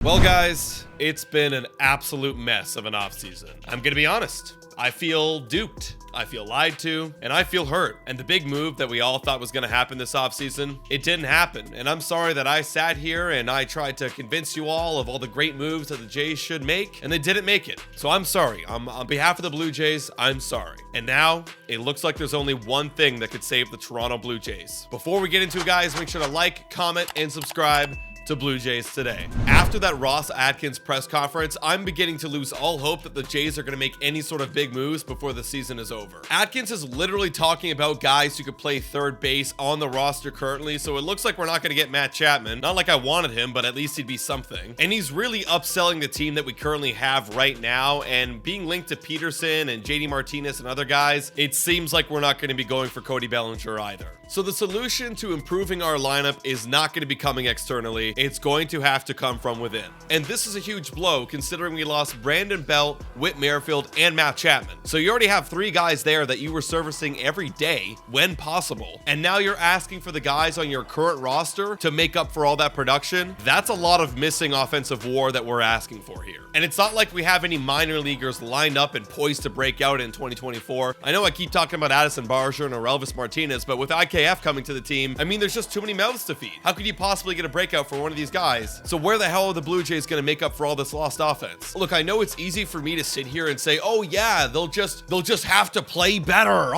Well, guys, it's been an absolute mess of an offseason. I'm gonna be honest. I feel duped. I feel lied to, and I feel hurt. And the big move that we all thought was going to happen this offseason, it didn't happen. And I'm sorry that I sat here and I tried to convince you all of all the great moves that the Jays should make, and they didn't make it. So I'm sorry. On behalf of the Blue Jays, I'm sorry. And now, it looks like there's only one thing that could save the Toronto Blue Jays. Before we get into it, guys, make sure to like, comment, and subscribe to Blue Jays Today. After that Ross Atkins press conference, I'm beginning to lose all hope that the Jays are going to make any sort of big moves before the season is over. Atkins is literally talking about guys who could play third base on the roster currently, so it looks like we're not going to get Matt Chapman. Not like I wanted him, but at least he'd be something. And he's really upselling the team that we currently have right now, and being linked to Peterson and JD Martinez and other guys, it seems like we're not going to be going for Cody Bellinger either. So the solution to improving our lineup is not going to be coming externally. It's going to have to come from within. And this is a huge blow considering we lost Brandon Belt, Whit Merrifield, and Matt Chapman. So you already have three guys there that you were servicing every day when possible. And now you're asking for the guys on your current roster to make up for all that production. That's a lot of missing offensive war that we're asking for here. And it's not like we have any minor leaguers lined up and poised to break out in 2024. I know I keep talking about Addison Barger and Orelvis Martinez, but with IKF coming to the team, I mean, there's just too many mouths to feed. How could you possibly get a breakout for one of these guys? So where the hell are the Blue Jays going to make up for all this lost offense? Look, I know it's easy for me to sit here and say, oh yeah, they'll just have to play better.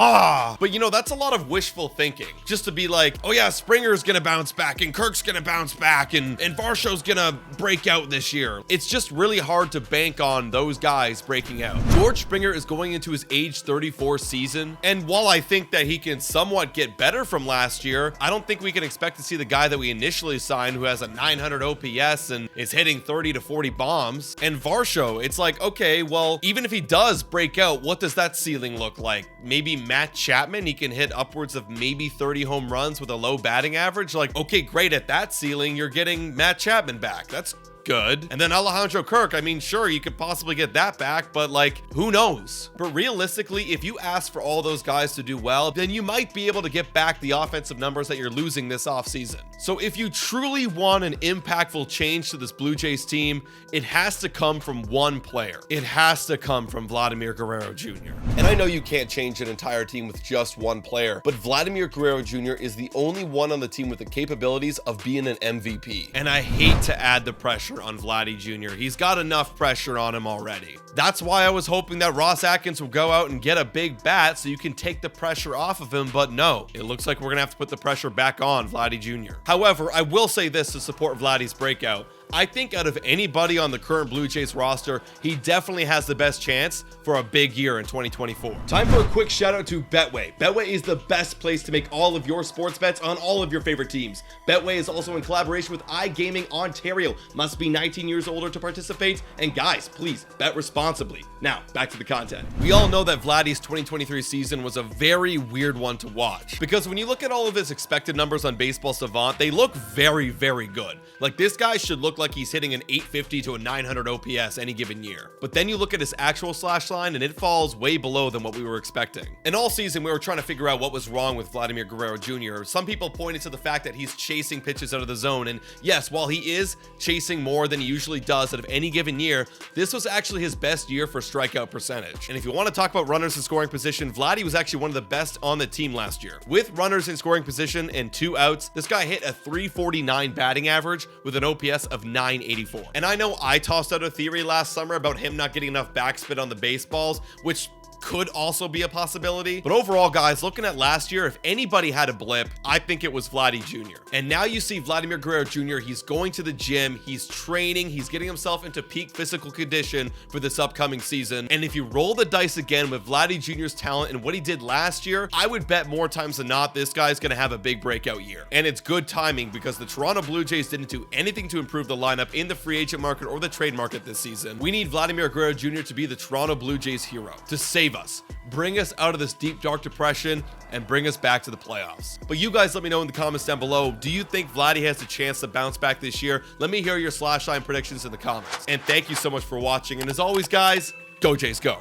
But you know, that's a lot of wishful thinking. Just to be like, oh yeah, Springer's going to bounce back and Kirk's going to bounce back and Varsho's going to break out this year. It's just really hard to bank on those guys breaking out. George Springer is going into his age 34 season, and while I think that he can somewhat get better from last year, I don't think we can expect to see the guy that we initially signed who has a 900 OPS and is hitting 30 to 40 bombs. And Varsho, it's like, okay, well, even if he does break out, what does that ceiling look like? Maybe Matt Chapman, he can hit upwards of maybe 30 home runs with a low batting average. Like, okay, great, at that ceiling, you're getting Matt Chapman back. That's good. And then Alejandro Kirk, I mean, sure, you could possibly get that back, but like, who knows? But realistically, if you ask for all those guys to do well, then you might be able to get back the offensive numbers that you're losing this offseason. So if you truly want an impactful change to this Blue Jays team, it has to come from one player. It has to come from Vladimir Guerrero Jr. And I know you can't change an entire team with just one player, but Vladimir Guerrero Jr. is the only one on the team with the capabilities of being an MVP. And I hate to add the pressure on Vladdy Jr. He's got enough pressure on him already. That's why I was hoping that Ross Atkins would go out and get a big bat so you can take the pressure off of him, but no, it looks like we're gonna have to put the pressure back on Vladdy Jr. However, I will say this to support Vladdy's breakout. I think out of anybody on the current Blue Jays roster, he definitely has the best chance for a big year in 2024. Time for a quick shout out to Betway. Betway is the best place to make all of your sports bets on all of your favorite teams. Betway is also in collaboration with iGaming Ontario. Must be 19 years older to participate. And guys, please bet responsibly. Now, back to the content. We all know that Vladdy's 2023 season was a very weird one to watch, because when you look at all of his expected numbers on Baseball Savant, they look very, very good. Like, this guy should look like he's hitting an 850 to a 900 OPS any given year. But then you look at his actual slash line and it falls way below than what we were expecting. And all season we were trying to figure out what was wrong with Vladimir Guerrero Jr. Some people pointed to the fact that he's chasing pitches out of the zone, and yes, while he is chasing more than he usually does out of any given year, this was actually his best year for strikeout percentage. And if you want to talk about runners in scoring position, Vladdy was actually one of the best on the team last year. With runners in scoring position and 2 outs, this guy hit a 349 batting average with an OPS of 984. And I know I tossed out a theory last summer about him not getting enough backspin on the baseballs, which could also be a possibility. But overall, guys, looking at last year, if anybody had a blip, I think it was Vladdy Jr. And now you see Vladimir Guerrero Jr., he's going to the gym, he's training, he's getting himself into peak physical condition for this upcoming season. And if you roll the dice again with Vladdy Jr.'s talent and what he did last year, I would bet more times than not this guy's gonna have a big breakout year. And it's good timing because the Toronto Blue Jays didn't do anything to improve the lineup in the free agent market or the trade market this season. We need Vladimir Guerrero Jr. to be the Toronto Blue Jays hero, to save us, bring us out of this deep, dark depression, and bring us back to the playoffs. But you guys let me know in the comments down below, do you think Vladdy has a chance to bounce back this year? Let me hear your slash line predictions in the comments. And thank you so much for watching. And as always, guys, go Jays, go.